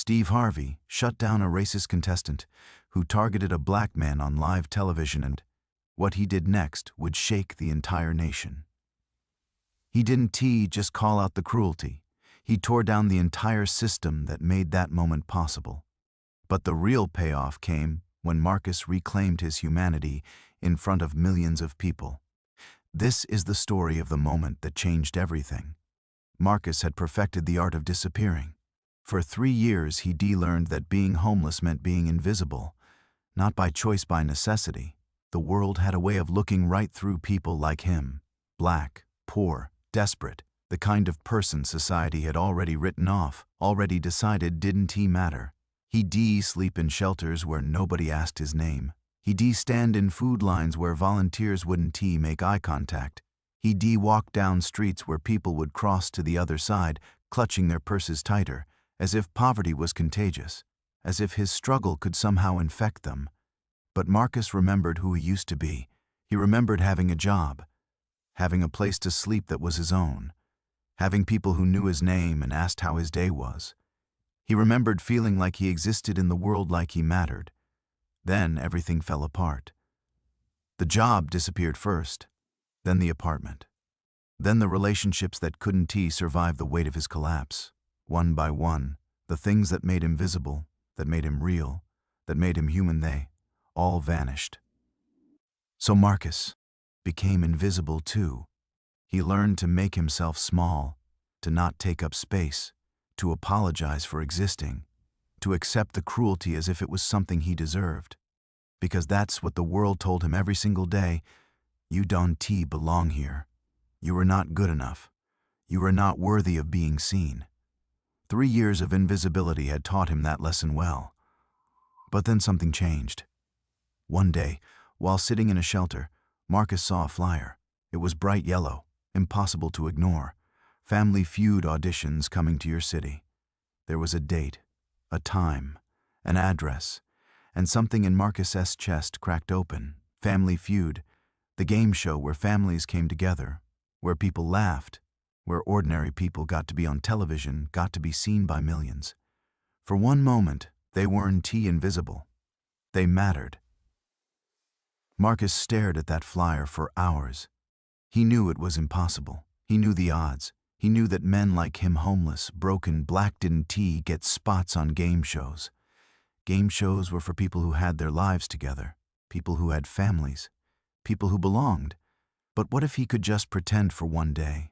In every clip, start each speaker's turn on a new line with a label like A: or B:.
A: Steve Harvey shut down a racist contestant who targeted a black man on live television, and what he did next would shake the entire nation. He didn't just call out the cruelty. He tore down the entire system that made that moment possible. But the real payoff came when Marcus reclaimed his humanity in front of millions of people. This is the story of the moment that changed everything. Marcus had perfected the art of disappearing. For 3 years he learned that being homeless meant being invisible, not by choice, by necessity. The world had a way of looking right through people like him, black, poor, desperate, the kind of person society had already written off, already decided didn't matter. He'd sleep in shelters where nobody asked his name. He'd stand in food lines where volunteers wouldn't make eye contact. He'd walk down streets where people would cross to the other side, clutching their purses tighter, as if poverty was contagious, as if his struggle could somehow infect them. But Marcus remembered who he used to be. He remembered having a job, having a place to sleep that was his own, having people who knew his name and asked how his day was. He remembered feeling like he existed in the world, like he mattered. Then everything fell apart. The job disappeared first, then the apartment, then the relationships that couldn't survive the weight of his collapse. One by one, the things that made him visible, that made him real, that made him human, they all vanished. So Marcus became invisible too. He learned to make himself small, to not take up space, to apologize for existing, to accept the cruelty as if it was something he deserved. Because that's what the world told him every single day: you don't belong here. You are not good enough. You are not worthy of being seen. 3 years of invisibility had taught him that lesson well. But then something changed. One day, while sitting in a shelter, Marcus saw a flyer. It was bright yellow, impossible to ignore. Family Feud auditions coming to your city. There was a date, a time, an address, and something in Marcus's chest cracked open. Family Feud, the game show where families came together, where people laughed, where ordinary people got to be on television, got to be seen by millions. For one moment, they weren't invisible. They mattered. Marcus stared at that flyer for hours. He knew it was impossible. He knew the odds. He knew that men like him, homeless, broken, black, didn't get spots on game shows. Game shows were for people who had their lives together, people who had families, people who belonged. But what if he could just pretend for one day?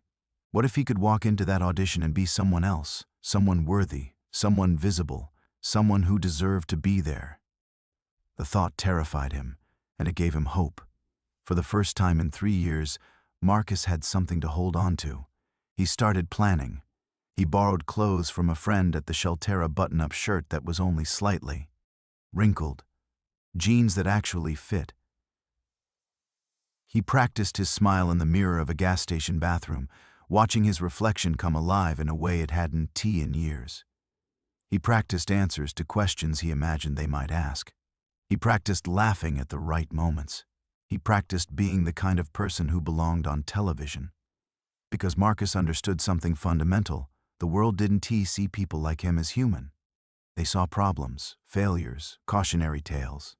A: What if he could walk into that audition and be someone else, someone worthy, someone visible, someone who deserved to be there? The thought terrified him, and it gave him hope. For the first time in 3 years, Marcus had something to hold on to. He started planning. He borrowed clothes from a friend at the shelter, a button-up shirt that was only slightly wrinkled, jeans that actually fit. He practiced his smile in the mirror of a gas station bathroom, watching his reflection come alive in a way it hadn't in years. He practiced answers to questions he imagined they might ask. He practiced laughing at the right moments. He practiced being the kind of person who belonged on television. Because Marcus understood something fundamental: the world didn't see people like him as human. They saw problems, failures, cautionary tales.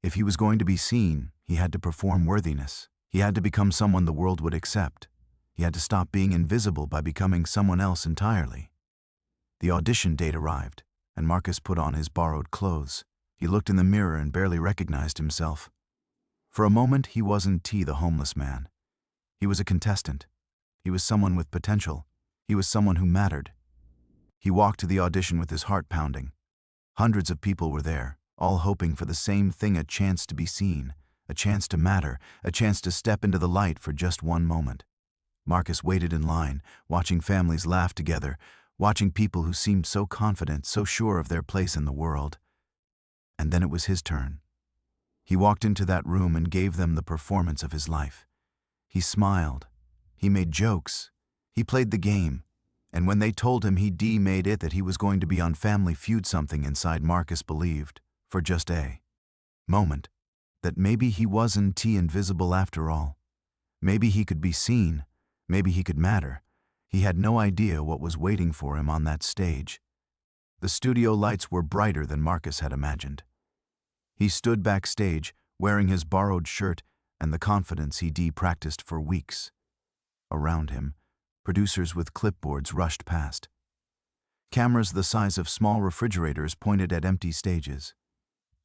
A: If he was going to be seen, he had to perform worthiness. He had to become someone the world would accept. He had to stop being invisible by becoming someone else entirely. The audition date arrived, and Marcus put on his borrowed clothes. He looked in the mirror and barely recognized himself. For a moment, he wasn't the homeless man. He was a contestant. He was someone with potential. He was someone who mattered. He walked to the audition with his heart pounding. Hundreds of people were there, all hoping for the same thing: a chance to be seen, a chance to matter, a chance to step into the light for just one moment. Marcus waited in line, watching families laugh together, watching people who seemed so confident, so sure of their place in the world. And then it was his turn. He walked into that room and gave them the performance of his life. He smiled. He made jokes. He played the game. And when they told him he'd made it, that he was going to be on Family Feud, something inside Marcus believed, for just a moment, that maybe he wasn't invisible after all. Maybe he could be seen. Maybe he could matter. He had no idea what was waiting for him on that stage. The studio lights were brighter than Marcus had imagined. He stood backstage, wearing his borrowed shirt and the confidence he'd practiced for weeks. Around him, producers with clipboards rushed past. Cameras the size of small refrigerators pointed at empty stages.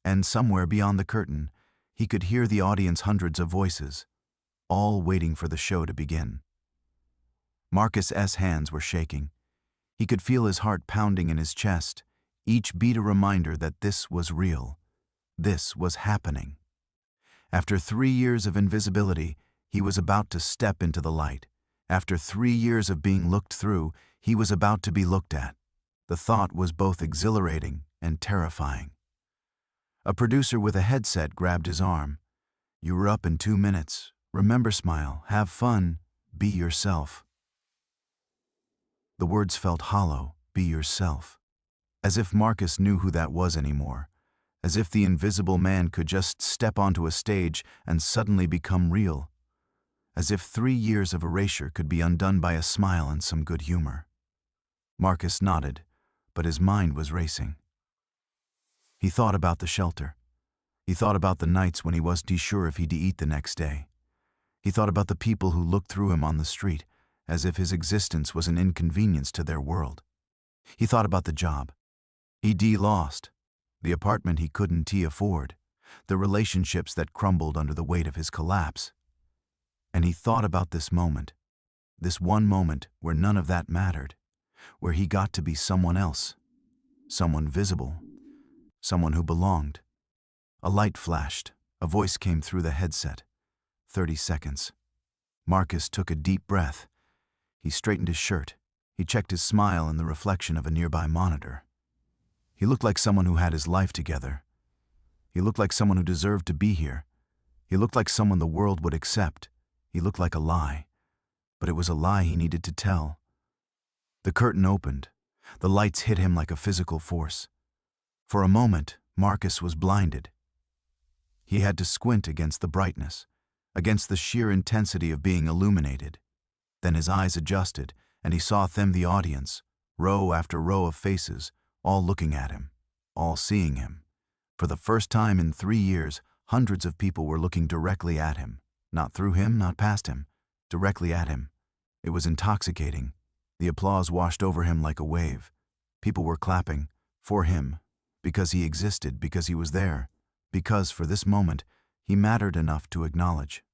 A: And somewhere beyond the curtain, he could hear the audience, hundreds of voices, all waiting for the show to begin. Marcus's hands were shaking. He could feel his heart pounding in his chest, each beat a reminder that this was real. This was happening. After 3 years of invisibility, he was about to step into the light. After 3 years of being looked through, he was about to be looked at. The thought was both exhilarating and terrifying. A producer with a headset grabbed his arm. "You were up in 2 minutes. Remember, smile, have fun, be yourself." The words felt hollow, be yourself. As if Marcus knew who that was anymore. As if the invisible man could just step onto a stage and suddenly become real. As if 3 years of erasure could be undone by a smile and some good humor. Marcus nodded, but his mind was racing. He thought about the shelter. He thought about the nights when he wasn't sure if he'd eat the next day. He thought about the people who looked through him on the street, as if his existence was an inconvenience to their world. He thought about the job he'd lost, the apartment he couldn't afford, the relationships that crumbled under the weight of his collapse. And he thought about this moment, this one moment where none of that mattered, where he got to be someone else, someone visible, someone who belonged. A light flashed, a voice came through the headset. 30 seconds. Marcus took a deep breath. He straightened his shirt. He checked his smile in the reflection of a nearby monitor. He looked like someone who had his life together. He looked like someone who deserved to be here. He looked like someone the world would accept. He looked like a lie. But it was a lie he needed to tell. The curtain opened. The lights hit him like a physical force. For a moment, Marcus was blinded. He had to squint against the brightness, against the sheer intensity of being illuminated. Then his eyes adjusted, and he saw them, the audience, row after row of faces, all looking at him, all seeing him. For the first time in 3 years, hundreds of people were looking directly at him. Not through him, not past him, directly at him. It was intoxicating. The applause washed over him like a wave. People were clapping, for him, because he existed, because he was there, because, for this moment, he mattered enough to acknowledge.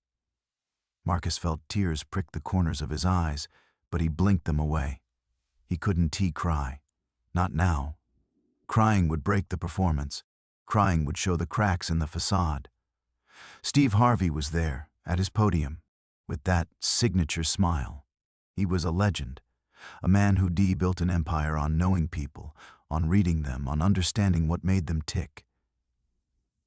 A: Marcus felt tears prick the corners of his eyes, but he blinked them away. He couldn't cry. Not now. Crying would break the performance. Crying would show the cracks in the facade. Steve Harvey was there, at his podium, with that signature smile. He was a legend, a man who built an empire on knowing people, on reading them, on understanding what made them tick.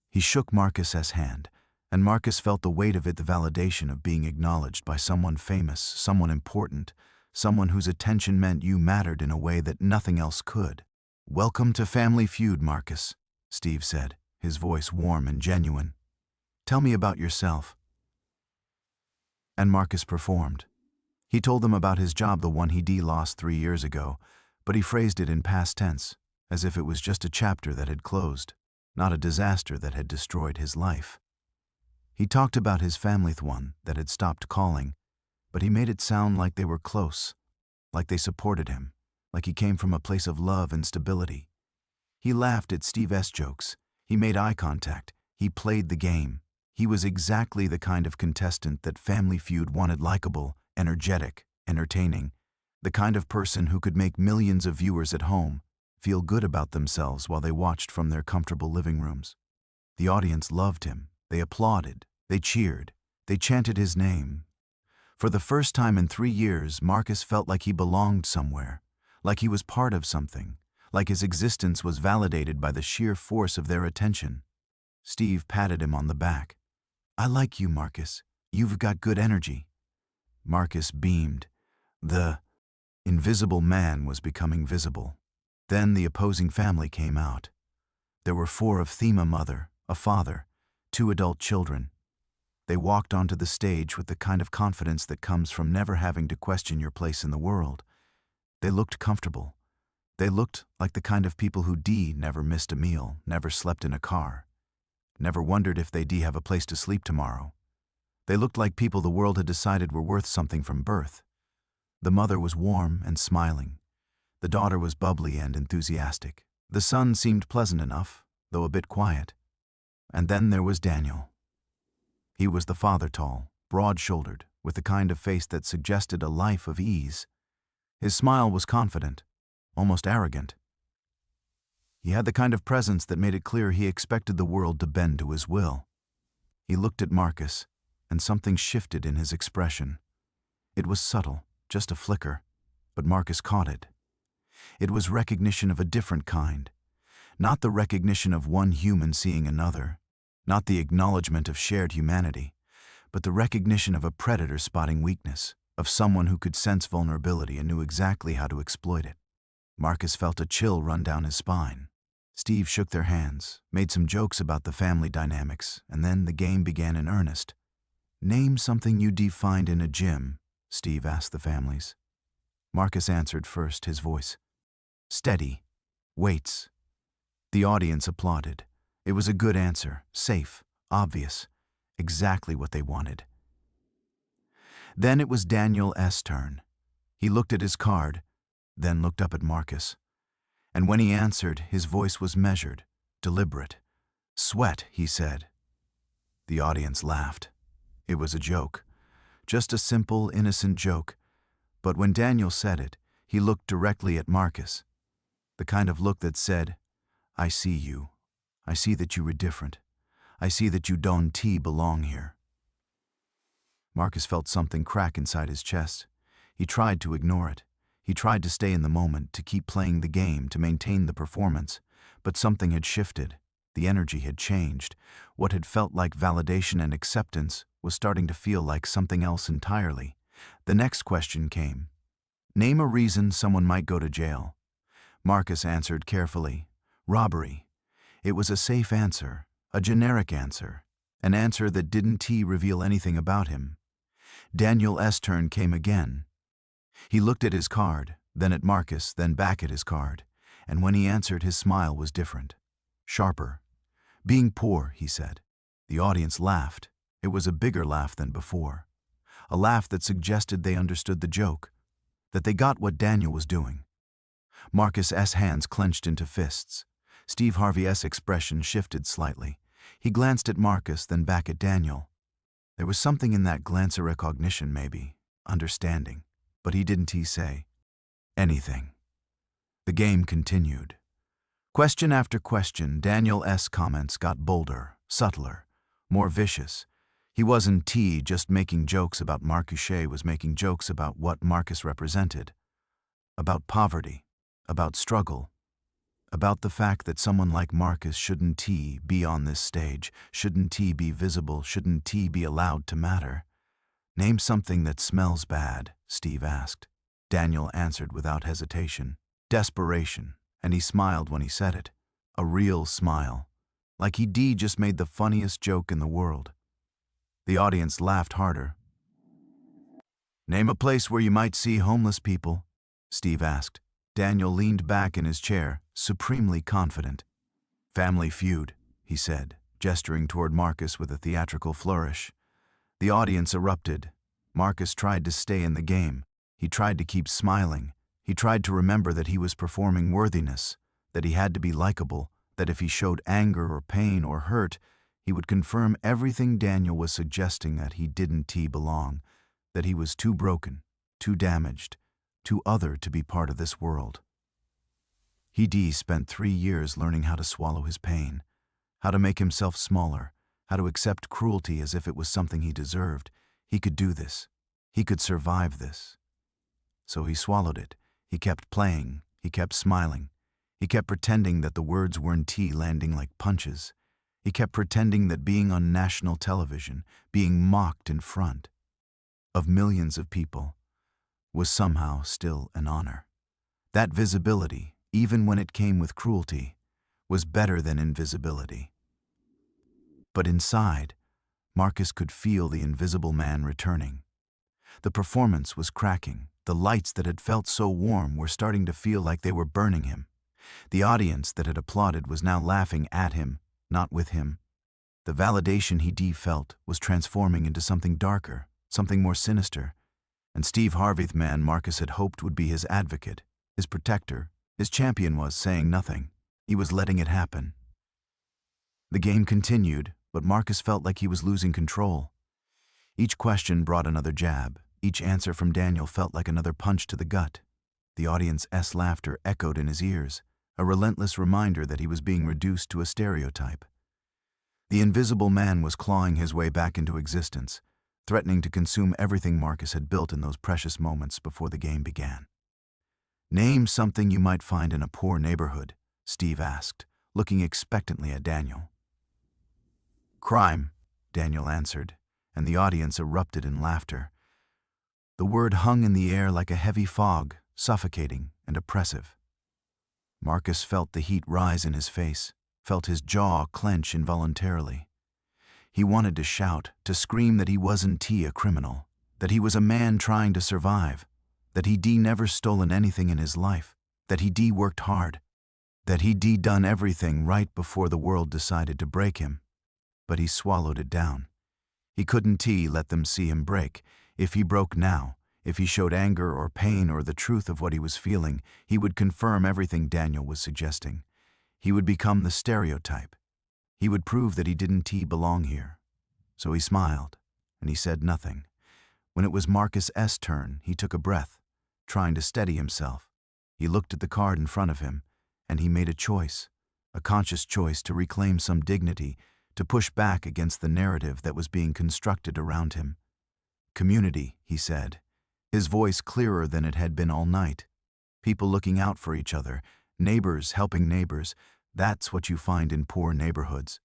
A: He shook Marcus's hand, and Marcus felt the weight of it, the validation of being acknowledged by someone famous, someone important, someone whose attention meant you mattered in a way that nothing else could. "Welcome to Family Feud, Marcus," Steve said, his voice warm and genuine. "Tell me about yourself." And Marcus performed. He told them about his job, the one he lost 3 years ago, but he phrased it in past tense, as if it was just a chapter that had closed, not a disaster that had destroyed his life. He talked about his family, the one that had stopped calling, but he made it sound like they were close, like they supported him, like he came from a place of love and stability. He laughed at Steve's jokes. He made eye contact. He played the game. He was exactly the kind of contestant that Family Feud wanted: likable, energetic, entertaining, the kind of person who could make millions of viewers at home feel good about themselves while they watched from their comfortable living rooms. The audience loved him. They applauded. They cheered. They chanted his name. For the first time in 3 years, Marcus felt like he belonged somewhere, like he was part of something, like his existence was validated by the sheer force of their attention. Steve patted him on the back. "I like you, Marcus. You've got good energy." Marcus beamed. The invisible man was becoming visible. Then the opposing family came out. There were 4 of them: a mother, a father, 2 adult children. They walked onto the stage with the kind of confidence that comes from never having to question your place in the world. They looked comfortable. They looked like the kind of people who never missed a meal, never slept in a car, never wondered if they'd have a place to sleep tomorrow. They looked like people the world had decided were worth something from birth. The mother was warm and smiling. The daughter was bubbly and enthusiastic. The son seemed pleasant enough, though a bit quiet. And then there was Daniel. He was the father, tall, broad-shouldered, with the kind of face that suggested a life of ease. His smile was confident, almost arrogant. He had the kind of presence that made it clear he expected the world to bend to his will. He looked at Marcus, and something shifted in his expression. It was subtle, just a flicker, but Marcus caught it. It was recognition of a different kind. Not the recognition of one human seeing another, not the acknowledgement of shared humanity, but the recognition of a predator spotting weakness, of someone who could sense vulnerability and knew exactly how to exploit it. Marcus felt a chill run down his spine. Steve shook their hands, made some jokes about the family dynamics, and then the game began in earnest. "Name something you find in a gym," Steve asked the families. Marcus answered first, his voice steady. "Weights." The audience applauded. It was a good answer, safe, obvious, exactly what they wanted. Then it was Daniel's turn. He looked at his card, then looked up at Marcus. And when he answered, his voice was measured, deliberate. "Sweat," he said. The audience laughed. It was a joke. Just a simple, innocent joke. But when Daniel said it, he looked directly at Marcus. The kind of look that said, "I see you. I see that you were different. I see that you don't belong here." Marcus felt something crack inside his chest. He tried to ignore it. He tried to stay in the moment, to keep playing the game, to maintain the performance. But something had shifted. The energy had changed. What had felt like validation and acceptance was starting to feel like something else entirely. The next question came. "Name a reason someone might go to jail." Marcus answered carefully, "Robbery." It was a safe answer, a generic answer, an answer that didn't reveal anything about him. Daniel's turn came again. He looked at his card, then at Marcus, then back at his card, and when he answered, his smile was different, sharper. "Being poor," he said. The audience laughed. It was a bigger laugh than before. A laugh that suggested they understood the joke, that they got what Daniel was doing. Marcus's hands clenched into fists. Steve Harvey's expression shifted slightly. He glanced at Marcus, then back at Daniel. There was something in that glance of recognition, maybe, understanding, but he didn't say anything. The game continued. Question after question, Daniel's comments got bolder, subtler, more vicious. He wasn't just making jokes about Marcus. He was making jokes about what Marcus represented. About poverty, about struggle, about the fact that someone like Marcus shouldn't be on this stage, shouldn't be visible, shouldn't be allowed to matter. "Name something that smells bad," Steve asked. Daniel answered without hesitation. Desperation, and he smiled when he said it. A real smile, like he just made the funniest joke in the world. The audience laughed harder. "Name a place where you might see homeless people," Steve asked. Daniel leaned back in his chair, supremely confident. "Family Feud," he said, gesturing toward Marcus with a theatrical flourish. The audience erupted. Marcus tried to stay in the game. He tried to keep smiling. He tried to remember that he was performing worthiness, that he had to be likable, that if he showed anger or pain or hurt, he would confirm everything Daniel was suggesting, that he didn't belong, that he was too broken, too damaged, too other to be part of this world. He spent 3 years learning how to swallow his pain, how to make himself smaller, how to accept cruelty as if it was something he deserved. He could do this. He could survive this. So he swallowed it. He kept playing. He kept smiling. He kept pretending that the words weren't landing like punches. He kept pretending that being on national television, being mocked in front of millions of people, was somehow still an honor. That visibility, even when it came with cruelty, was better than invisibility. But inside, Marcus could feel the invisible man returning. The performance was cracking. The lights that had felt so warm were starting to feel like they were burning him. The audience that had applauded was now laughing at him, not with him. The validation he felt was transforming into something darker, something more sinister. And Steve Harvey, the man Marcus had hoped would be his advocate, his protector, his champion, was saying nothing. He was letting it happen. The game continued, but Marcus felt like he was losing control. Each question brought another jab. Each answer from Daniel felt like another punch to the gut. The audience's laughter echoed in his ears, a relentless reminder that he was being reduced to a stereotype. The invisible man was clawing his way back into existence, threatening to consume everything Marcus had built in those precious moments before the game began. "Name something you might find in a poor neighborhood," Steve asked, looking expectantly at Daniel. "Crime," Daniel answered, and the audience erupted in laughter. The word hung in the air like a heavy fog, suffocating and oppressive. Marcus felt the heat rise in his face, felt his jaw clench involuntarily. He wanted to shout, to scream that he wasn't a criminal, that he was a man trying to survive, that he'd never stolen anything in his life, that he'd worked hard, that he'd done everything right before the world decided to break him. But he swallowed it down. He couldn't let them see him break. If he broke now, if he showed anger or pain or the truth of what he was feeling, he would confirm everything Daniel was suggesting. He would become the stereotype. He would prove that he didn't belong here. So he smiled, and he said nothing. When it was Marcus's turn, he took a breath, trying to steady himself. He looked at the card in front of him, and he made a choice, a conscious choice to reclaim some dignity, to push back against the narrative that was being constructed around him. "Community," he said, his voice clearer than it had been all night. "People looking out for each other, neighbors helping neighbors. That's what you find in poor neighborhoods."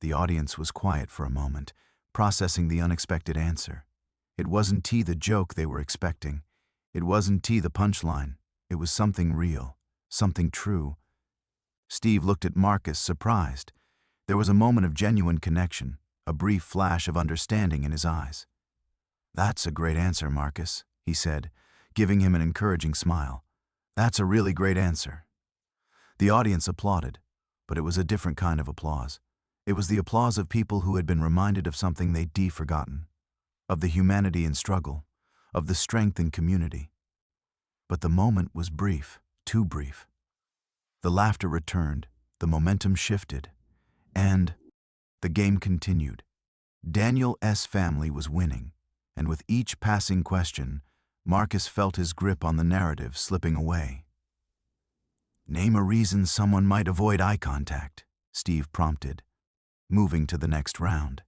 A: The audience was quiet for a moment, processing the unexpected answer. It wasn't the joke they were expecting. It wasn't the punchline. It was something real, something true. Steve looked at Marcus, surprised. There was a moment of genuine connection, a brief flash of understanding in his eyes. "That's a great answer, Marcus," he said, giving him an encouraging smile. "That's a really great answer." The audience applauded, but it was a different kind of applause. It was the applause of people who had been reminded of something they'd forgotten, of the humanity in struggle, of the strength in community. But the moment was brief, too brief. The laughter returned, the momentum shifted, and the game continued. Daniel's family was winning, and with each passing question, Marcus felt his grip on the narrative slipping away. "Name a reason someone might avoid eye contact," Steve prompted, moving to the next round.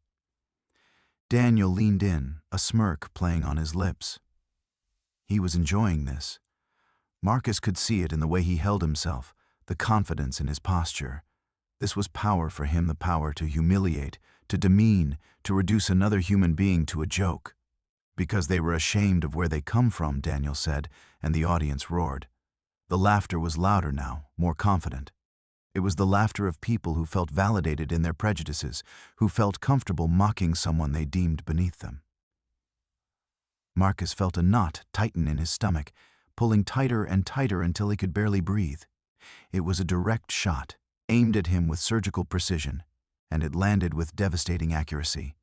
A: Daniel leaned in, a smirk playing on his lips. He was enjoying this. Marcus could see it in the way he held himself, the confidence in his posture. This was power for him, the power to humiliate, to demean, to reduce another human being to a joke. "Because they were ashamed of where they come from," Daniel said, and the audience roared. The laughter was louder now, more confident. It was the laughter of people who felt validated in their prejudices, who felt comfortable mocking someone they deemed beneath them. Marcus felt a knot tighten in his stomach, pulling tighter and tighter until he could barely breathe. It was a direct shot, aimed at him with surgical precision, and it landed with devastating accuracy.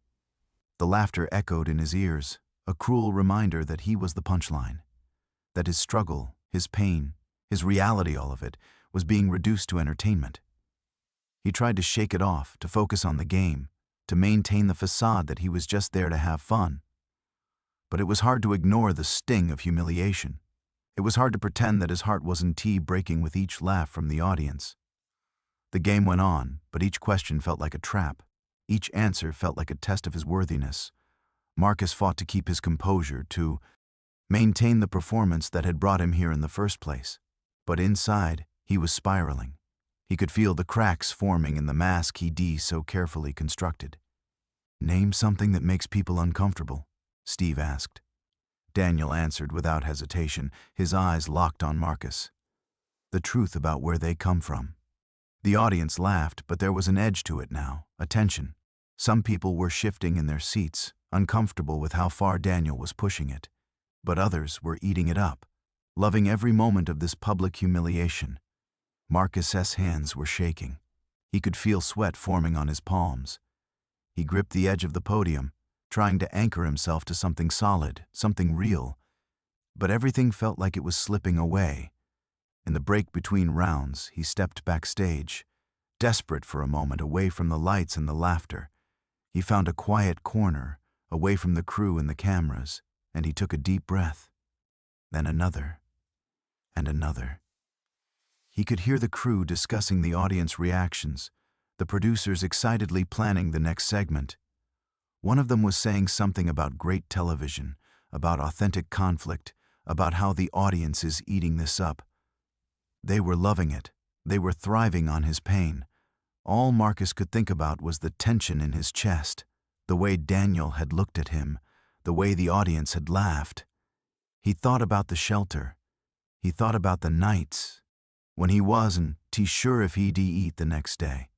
A: The laughter echoed in his ears, a cruel reminder that he was the punchline, that his struggle, his pain, his reality, all of it, was being reduced to entertainment. He tried to shake it off, to focus on the game, to maintain the facade that he was just there to have fun. But it was hard to ignore the sting of humiliation. It was hard to pretend that his heart wasn't breaking with each laugh from the audience. The game went on, but each question felt like a trap. Each answer felt like a test of his worthiness. Marcus fought to keep his composure, to maintain the performance that had brought him here in the first place. But inside, he was spiraling. He could feel the cracks forming in the mask he'd so carefully constructed. "Name something that makes people uncomfortable," Steve asked. Daniel answered without hesitation, his eyes locked on Marcus. "The truth about where they come from." The audience laughed, but there was an edge to it now, a tension. Some people were shifting in their seats, uncomfortable with how far Daniel was pushing it. But others were eating it up, loving every moment of this public humiliation. Marcus's hands were shaking. He could feel sweat forming on his palms. He gripped the edge of the podium, trying to anchor himself to something solid, something real. But everything felt like it was slipping away. In the break between rounds, he stepped backstage, desperate for a moment away from the lights and the laughter. He found a quiet corner, away from the crew and the cameras, and he took a deep breath. Then another, and another. He could hear the crew discussing the audience reactions, the producers excitedly planning the next segment. One of them was saying something about great television, about authentic conflict, about how the audience is eating this up. They were loving it. They were thriving on his pain. All Marcus could think about was the tension in his chest, the way Daniel had looked at him, the way the audience had laughed. He thought about the shelter. He thought about the nights when he wasn't sure if he'd eat the next day.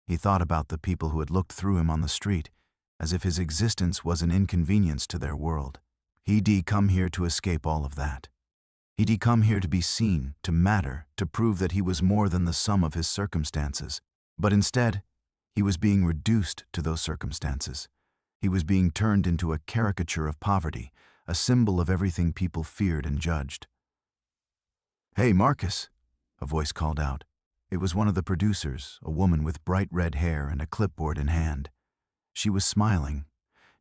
A: He thought about the people who had looked through him on the street, as if his existence was an inconvenience to their world. He'd come here to escape all of that. He'd come here to be seen, to matter, to prove that he was more than the sum of his circumstances. But instead, he was being reduced to those circumstances. He was being turned into a caricature of poverty, a symbol of everything people feared and judged. "Hey, Marcus," a voice called out. It was one of the producers, a woman with bright red hair and a clipboard in hand. She was smiling,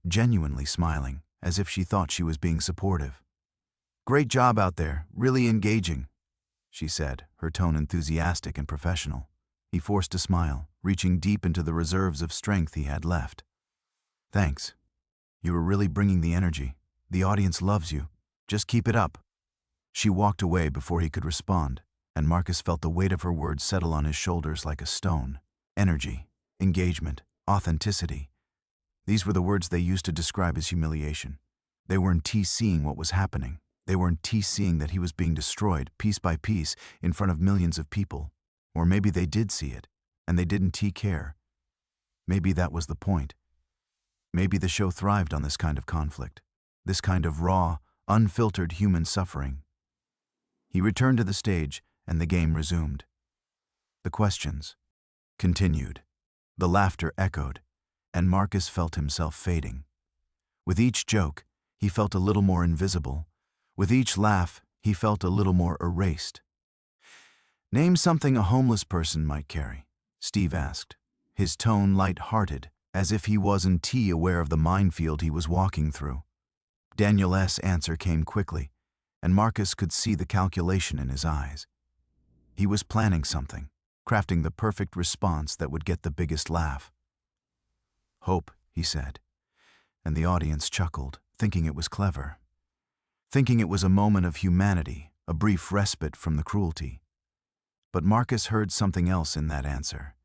A: genuinely smiling, as if she thought she was being supportive. "Great job out there, really engaging," she said, her tone enthusiastic and professional. He forced a smile, reaching deep into the reserves of strength he had left. "Thanks. You were really bringing the energy. The audience loves you. Just keep it up." She walked away before he could respond, and Marcus felt the weight of her words settle on his shoulders like a stone. Energy, engagement, authenticity. These were the words they used to describe his humiliation. They weren't seeing what was happening. They weren't seeing that he was being destroyed, piece by piece, in front of millions of people. Or maybe they did see it, and they didn't care. Maybe that was the point. Maybe the show thrived on this kind of conflict, this kind of raw, unfiltered human suffering. He returned to the stage, and the game resumed. The questions continued. The laughter echoed, and Marcus felt himself fading. With each joke, he felt a little more invisible. With each laugh, he felt a little more erased. "Name something a homeless person might carry," Steve asked, his tone light-hearted, as if he wasn't aware of the minefield he was walking through. Daniel's answer came quickly, and Marcus could see the calculation in his eyes. He was planning something, crafting the perfect response that would get the biggest laugh. "Hope," he said, and the audience chuckled, thinking it was clever. Thinking it was a moment of humanity, a brief respite from the cruelty. But Marcus heard something else in that answer.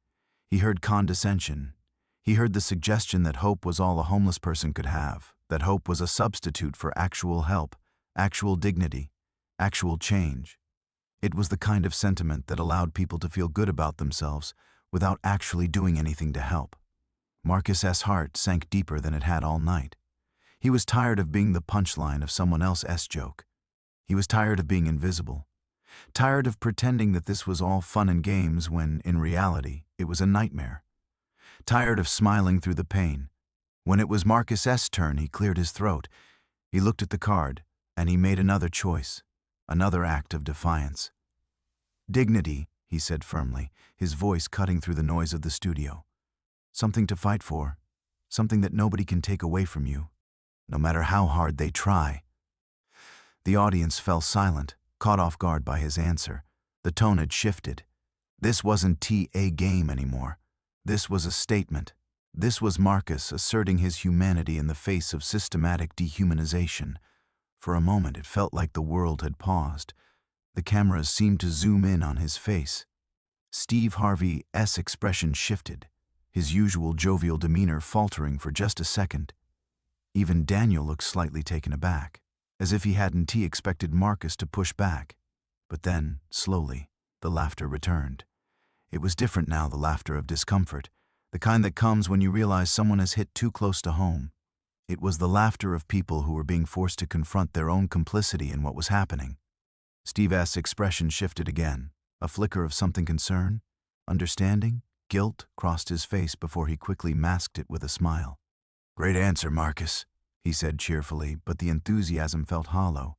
A: He heard condescension. He heard the suggestion that hope was all a homeless person could have, that hope was a substitute for actual help, actual dignity, actual change. It was the kind of sentiment that allowed people to feel good about themselves without actually doing anything to help. Marcus's heart sank deeper than it had all night. He was tired of being the punchline of someone else's joke. He was tired of being invisible. Tired of pretending that this was all fun and games when, in reality, it was a nightmare. Tired of smiling through the pain. When it was Marcus's turn, he cleared his throat. He looked at the card, and he made another choice, another act of defiance. "Dignity," he said firmly, his voice cutting through the noise of the studio. "Something to fight for, something that nobody can take away from you, no matter how hard they try." The audience fell silent, caught off guard by his answer. The tone had shifted. This wasn't a game anymore. This was a statement. This was Marcus asserting his humanity in the face of systematic dehumanization. For a moment, it felt like the world had paused. The cameras seemed to zoom in on his face. Steve Harvey's expression shifted, his usual jovial demeanor faltering for just a second. Even Daniel looked slightly taken aback, as if he hadn't expected Marcus to push back. But then, slowly, the laughter returned. It was different now, the laughter of discomfort, the kind that comes when you realize someone has hit too close to home. It was the laughter of people who were being forced to confront their own complicity in what was happening. Steve's expression shifted again. A flicker of something concern, understanding, guilt crossed his face before he quickly masked it with a smile. "Great answer, Marcus," he said cheerfully, but the enthusiasm felt hollow.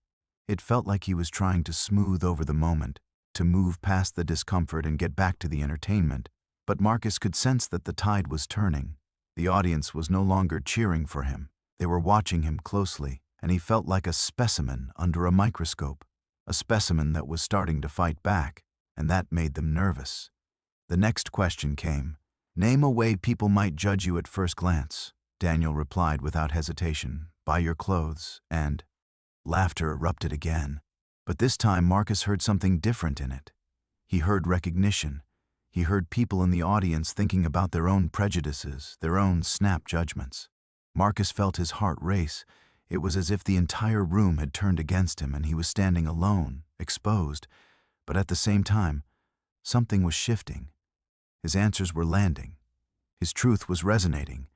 A: It felt like he was trying to smooth over the moment, to move past the discomfort and get back to the entertainment. But Marcus could sense that the tide was turning. The audience was no longer cheering for him. They were watching him closely, and he felt like a specimen under a microscope, a specimen that was starting to fight back, and that made them nervous. The next question came. "Name a way people might judge you at first glance." Daniel replied without hesitation, "By your clothes," and laughter erupted again. But this time Marcus heard something different in it. He heard recognition. He heard people in the audience thinking about their own prejudices, their own snap judgments. Marcus felt his heart race. It was as if the entire room had turned against him and he was standing alone, exposed. But at the same time, something was shifting. His answers were landing. His truth was resonating.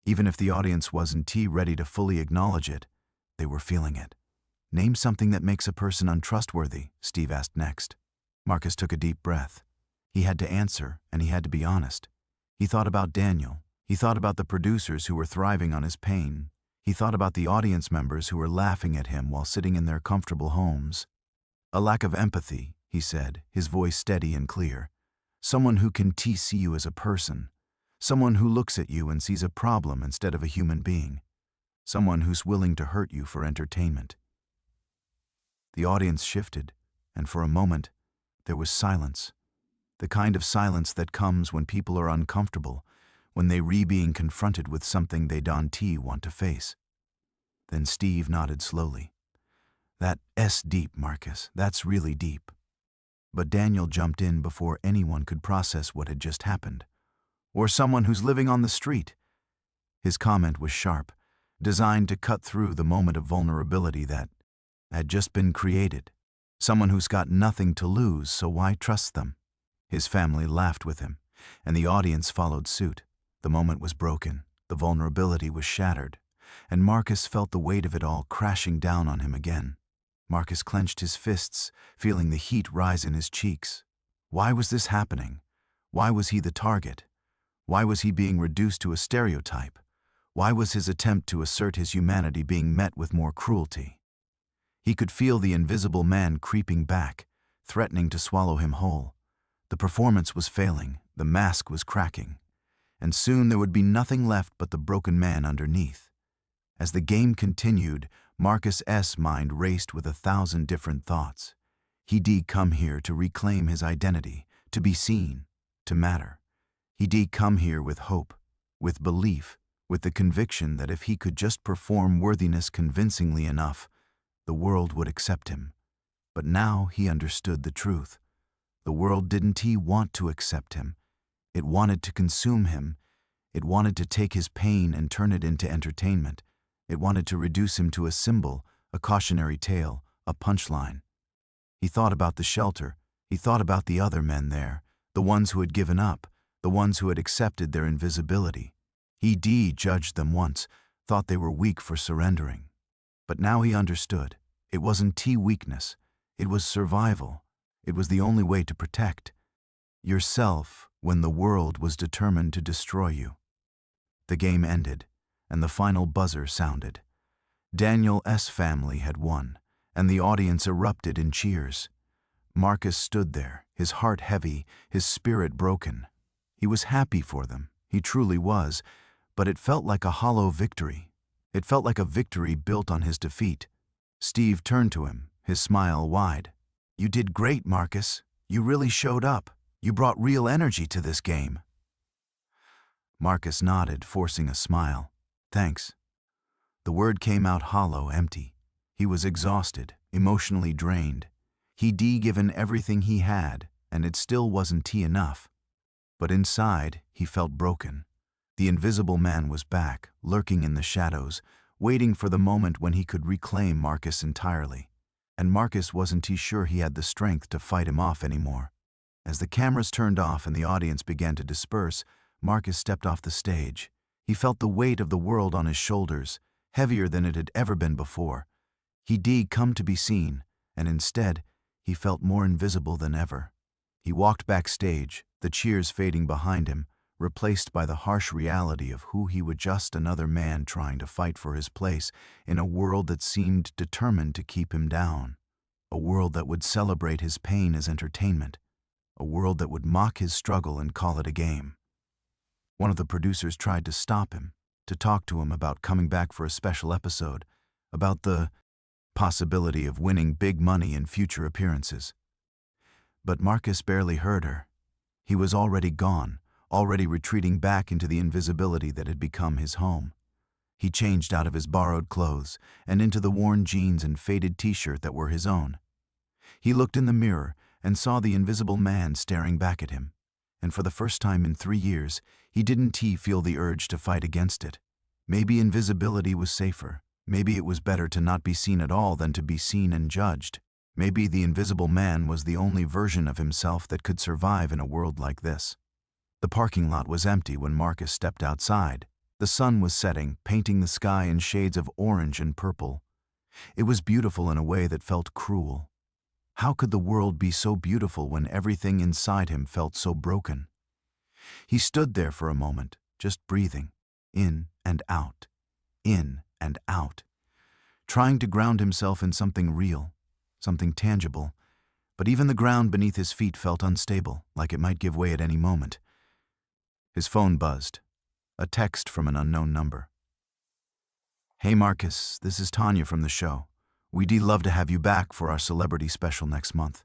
A: Even if the audience wasn't ready to fully acknowledge it, they were feeling it. "Name something that makes a person untrustworthy," Steve asked next. Marcus took a deep breath. He had to answer, and he had to be honest. He thought about Daniel. He thought about the producers who were thriving on his pain. He thought about the audience members who were laughing at him while sitting in their comfortable homes. "A lack of empathy," he said, his voice steady and clear. "Someone who can see you as a person. Someone who looks at you and sees a problem instead of a human being. Someone who's willing to hurt you for entertainment." The audience shifted, and for a moment, there was silence. The kind of silence that comes when people are uncomfortable, when they being confronted with something they don't want to face. Then Steve nodded slowly. "That's deep, Marcus. That's really deep." But Daniel jumped in before anyone could process what had just happened. "Or someone who's living on the street." His comment was sharp, designed to cut through the moment of vulnerability that had just been created. Someone who's got nothing to lose, so why trust them? His family laughed with him, and the audience followed suit. The moment was broken, the vulnerability was shattered, and Marcus felt the weight of it all crashing down on him again. Marcus clenched his fists, feeling the heat rise in his cheeks. Why was this happening? Why was he the target? Why was he being reduced to a stereotype? Why was his attempt to assert his humanity being met with more cruelty? He could feel the invisible man creeping back, threatening to swallow him whole. The performance was failing, the mask was cracking, and soon there would be nothing left but the broken man underneath. As the game continued, Marcus's mind raced with 1,000 different thoughts. He'd come here to reclaim his identity, to be seen, to matter. He'd come here with hope, with belief, with the conviction that if he could just perform worthiness convincingly enough, the world would accept him. But now he understood the truth. The world didn't want to accept him. It wanted to consume him. It wanted to take his pain and turn it into entertainment. It wanted to reduce him to a symbol, a cautionary tale, a punchline. He thought about the shelter. He thought about the other men there, the ones who had given up, the ones who had accepted their invisibility. He'd judged them once, thought they were weak for surrendering. But now he understood. It wasn't weakness. It was survival. It was the only way to protect yourself when the world was determined to destroy you. The game ended, and the final buzzer sounded. Daniel's family had won, and the audience erupted in cheers. Marcus stood there, his heart heavy, his spirit broken. He was happy for them, he truly was, but it felt like a hollow victory. It felt like a victory built on his defeat. Steve turned to him, his smile wide. "You did great, Marcus. You really showed up. You brought real energy to this game." Marcus nodded, forcing a smile. "Thanks." The word came out hollow, empty. He was exhausted, emotionally drained. He'd given everything he had, and it still wasn't enough. But inside, he felt broken. The invisible man was back, lurking in the shadows, waiting for the moment when he could reclaim Marcus entirely. And Marcus wasn't sure he had the strength to fight him off anymore. As the cameras turned off and the audience began to disperse, Marcus stepped off the stage. He felt the weight of the world on his shoulders, heavier than it had ever been before. He'd come to be seen, and instead, he felt more invisible than ever. He walked backstage, the cheers fading behind him, replaced by the harsh reality of who he was, just another man trying to fight for his place in a world that seemed determined to keep him down. A world that would celebrate his pain as entertainment. A world that would mock his struggle and call it a game. One of the producers tried to stop him, to talk to him about coming back for a special episode, about the possibility of winning big money in future appearances. But Marcus barely heard her. He was already gone, already retreating back into the invisibility that had become his home. He changed out of his borrowed clothes and into the worn jeans and faded t-shirt that were his own. He looked in the mirror and saw the invisible man staring back at him. And for the first time in 3 years, he didn't feel the urge to fight against it. Maybe invisibility was safer. Maybe it was better to not be seen at all than to be seen and judged. Maybe the invisible man was the only version of himself that could survive in a world like this. The parking lot was empty when Marcus stepped outside. The sun was setting, painting the sky in shades of orange and purple. It was beautiful in a way that felt cruel. How could the world be so beautiful when everything inside him felt so broken? He stood there for a moment, just breathing, in and out, trying to ground himself in something real, something tangible, but even the ground beneath his feet felt unstable, like it might give way at any moment. His phone buzzed, a text from an unknown number. "Hey Marcus, this is Tanya from the show. We'd love to have you back for our celebrity special next month.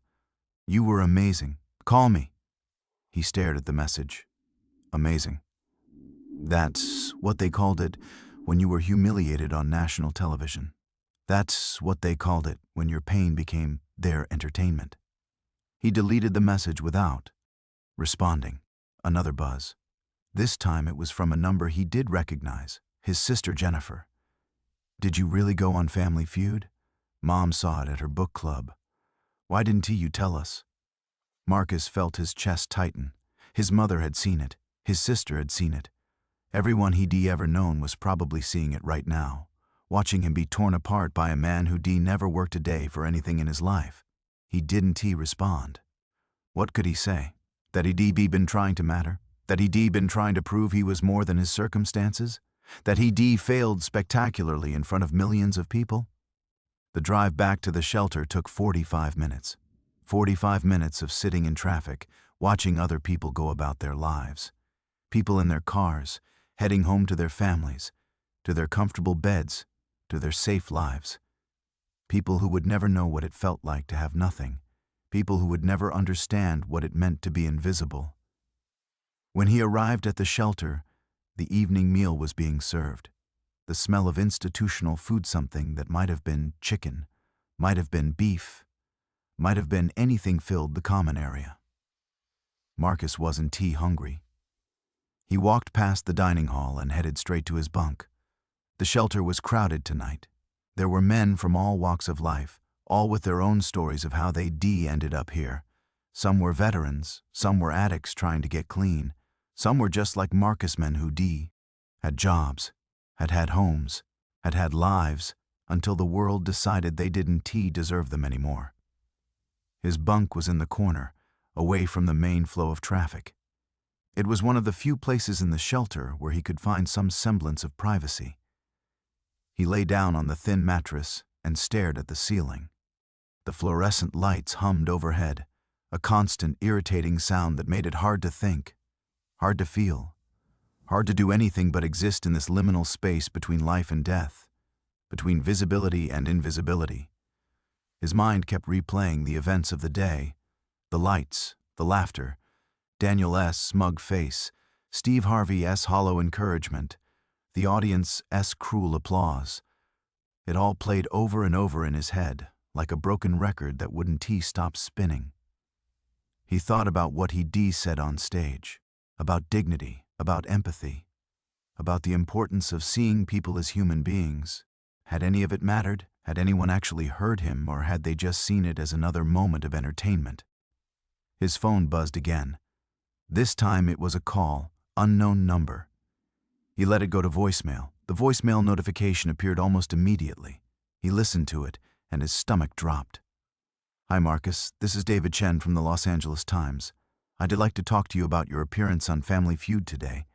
A: You were amazing. Call me." He stared at the message. Amazing. That's what they called it when you were humiliated on national television. That's what they called it when your pain became their entertainment. He deleted the message without responding. Another buzz. This time it was from a number he did recognize, his sister Jennifer. "Did you really go on Family Feud? Mom saw it at her book club. Why didn't you tell us?" Marcus felt his chest tighten. His mother had seen it. His sister had seen it. Everyone he'd ever known was probably seeing it right now, watching him be torn apart by a man who never worked a day for anything in his life. He didn't respond. What could he say? That he'd been trying to matter? That he'd been trying to prove he was more than his circumstances? That he'd failed spectacularly in front of millions of people? The drive back to the shelter took 45 minutes. 45 minutes of sitting in traffic, watching other people go about their lives. People in their cars, heading home to their families, to their comfortable beds, to their safe lives. People who would never know what it felt like to have nothing. People who would never understand what it meant to be invisible. When he arrived at the shelter, the evening meal was being served. The smell of institutional food, something that might have been chicken, might have been beef, might have been anything, filled the common area. Marcus wasn't hungry. He walked past the dining hall and headed straight to his bunk. The shelter was crowded tonight. There were men from all walks of life, all with their own stories of how they ended up here. Some were veterans, some were addicts trying to get clean, some were just like Marcus, men who had jobs, had had homes, had had lives, until the world decided they didn't deserve them anymore. His bunk was in the corner, away from the main flow of traffic. It was one of the few places in the shelter where he could find some semblance of privacy. He lay down on the thin mattress and stared at the ceiling. The fluorescent lights hummed overhead, a constant, irritating sound that made it hard to think, hard to feel, hard to do anything but exist in this liminal space between life and death, between visibility and invisibility. His mind kept replaying the events of the day, the lights, the laughter, Daniel S.'s smug face, Steve Harvey's hollow encouragement, the audience's cruel applause. It all played over and over in his head, like a broken record that wouldn't stop spinning. He thought about what he'd said on stage, about dignity, about empathy, about the importance of seeing people as human beings. Had any of it mattered? Had anyone actually heard him, or had they just seen it as another moment of entertainment? His phone buzzed again. This time it was a call, unknown number. He let it go to voicemail. The voicemail notification appeared almost immediately. He listened to it, and his stomach dropped. "Hi, Marcus. This is David Chen from the Los Angeles Times. I'd like to talk to you about your appearance on Family Feud today.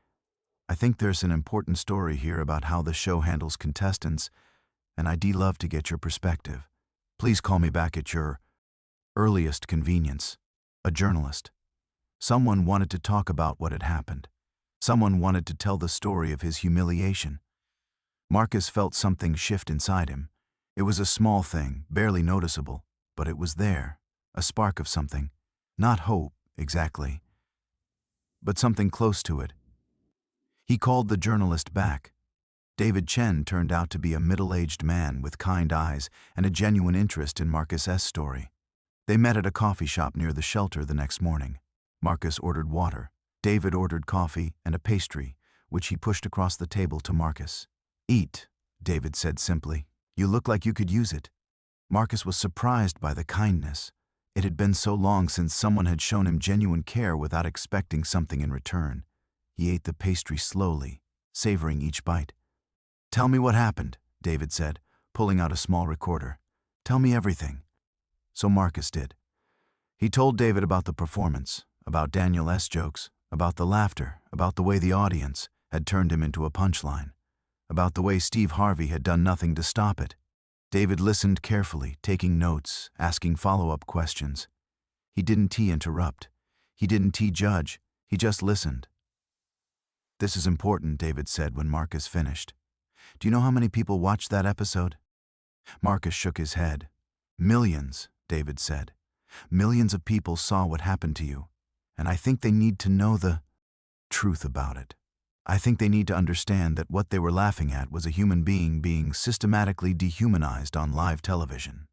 A: I think there's an important story here about how the show handles contestants, and I'd love to get your perspective. Please call me back at your earliest convenience." A journalist. Someone wanted to talk about what had happened. Someone wanted to tell the story of his humiliation. Marcus felt something shift inside him. It was a small thing, barely noticeable, but it was there, a spark of something. Not hope, exactly, but something close to it. He called the journalist back. David Chen turned out to be a middle-aged man with kind eyes and a genuine interest in Marcus's story. They met at a coffee shop near the shelter the next morning. Marcus ordered water. David ordered coffee and a pastry, which he pushed across the table to Marcus. "Eat," David said simply. "You look like you could use it." Marcus was surprised by the kindness. It had been so long since someone had shown him genuine care without expecting something in return. He ate the pastry slowly, savoring each bite. "Tell me what happened," David said, pulling out a small recorder. "Tell me everything." So Marcus did. He told David about the performance, about Daniel's jokes, about the laughter, about the way the audience had turned him into a punchline, about the way Steve Harvey had done nothing to stop it. David listened carefully, taking notes, asking follow-up questions. He didn't interrupt. He didn't judge. He just listened. "This is important," David said when Marcus finished. "Do you know how many people watched that episode?" Marcus shook his head. "Millions," David said. "Millions of people saw what happened to you, and I think they need to know the truth about it. I think they need to understand that what they were laughing at was a human being being systematically dehumanized on live television."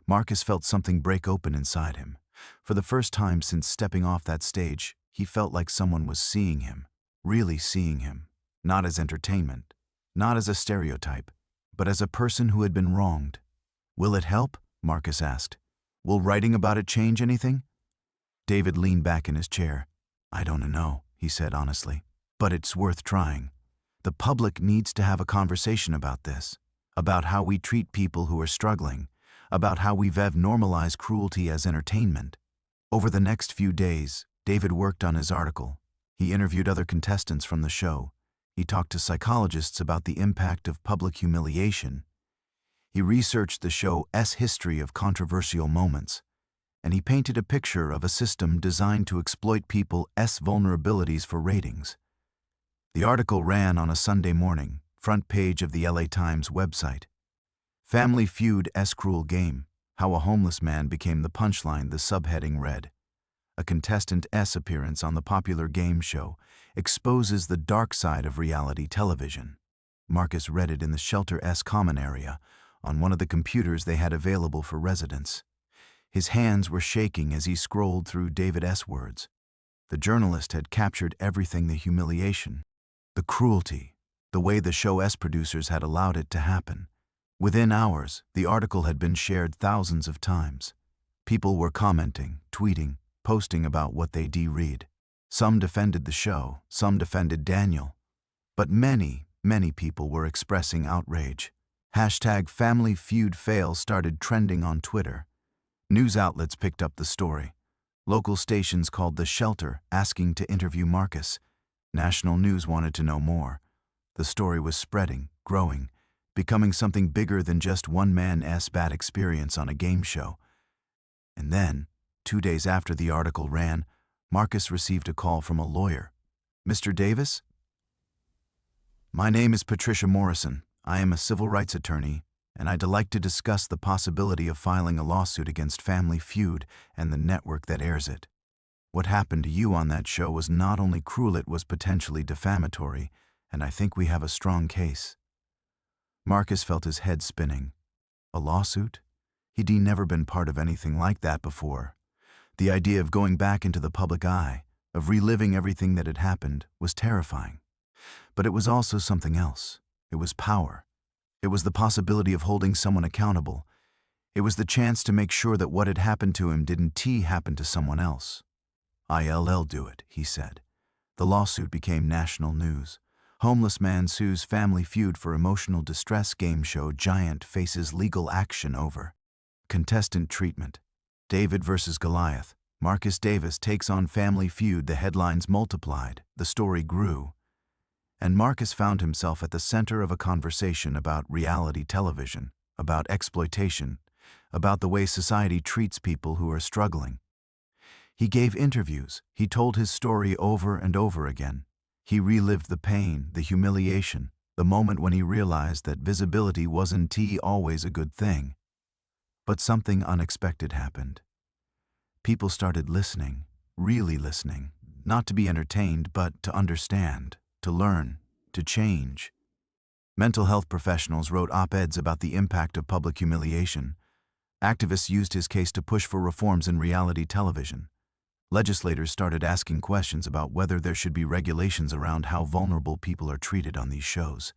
A: Marcus felt something break open inside him. For the first time since stepping off that stage, he felt like someone was seeing him, really seeing him, not as entertainment, not as a stereotype, but as a person who had been wronged. "Will it help?" Marcus asked. "Will writing about it change anything?" David leaned back in his chair. "I don't know," he said honestly, "but it's worth trying. The public needs to have a conversation about this, about how we treat people who are struggling, about how we've normalized cruelty as entertainment." Over the next few days, David worked on his article. He interviewed other contestants from the show. He talked to psychologists about the impact of public humiliation. He researched the show's history of controversial moments, and he painted a picture of a system designed to exploit people's vulnerabilities for ratings. The article ran on a Sunday morning, front page of the LA Times website. "Family Feud's Cruel Game: How a Homeless Man Became the Punchline," the subheading read. A contestant's appearance on the popular game show exposes the dark side of reality television. Marcus read it in the shelter's common area, on one of the computers they had available for residents. His hands were shaking as he scrolled through David's words. The journalist had captured everything: the humiliation, the cruelty, the way the show's producers had allowed it to happen. Within hours, the article had been shared thousands of times. People were commenting, tweeting, posting about what they read. Some defended the show, some defended Daniel. But many people were expressing outrage. #FamilyFeudFail started trending on Twitter. News outlets picked up the story. Local stations called the shelter, asking to interview Marcus. National news wanted to know more. The story was spreading, growing, becoming something bigger than just one man's bad experience on a game show. And then, 2 days after the article ran, Marcus received a call from a lawyer. "Mr. Davis?" "My name is Patricia Morrison. I am a civil rights attorney, and I'd like to discuss the possibility of filing a lawsuit against Family Feud and the network that airs it. What happened to you on that show was not only cruel, it was potentially defamatory, and I think we have a strong case." Marcus felt his head spinning. A lawsuit? He'd never been part of anything like that before. The idea of going back into the public eye, of reliving everything that had happened, was terrifying. But it was also something else. It was power. It was the possibility of holding someone accountable. It was the chance to make sure that what had happened to him didn't happen to someone else. "I'll do it," he said. The lawsuit became national news. Homeless man sues Family Feud for emotional distress. Game show giant faces legal action over contestant treatment. David versus Goliath. Marcus Davis takes on Family Feud. The headlines multiplied, the story grew, and Marcus found himself at the center of a conversation about reality television, about exploitation, about the way society treats people who are struggling. He gave interviews, he told his story over and over again. He relived the pain, the humiliation, the moment when he realized that visibility wasn't always a good thing. But something unexpected happened. People started listening, really listening, not to be entertained, but to understand, to learn, to change. Mental health professionals wrote op-eds about the impact of public humiliation. Activists used his case to push for reforms in reality television. Legislators started asking questions about whether there should be regulations around how vulnerable people are treated on these shows.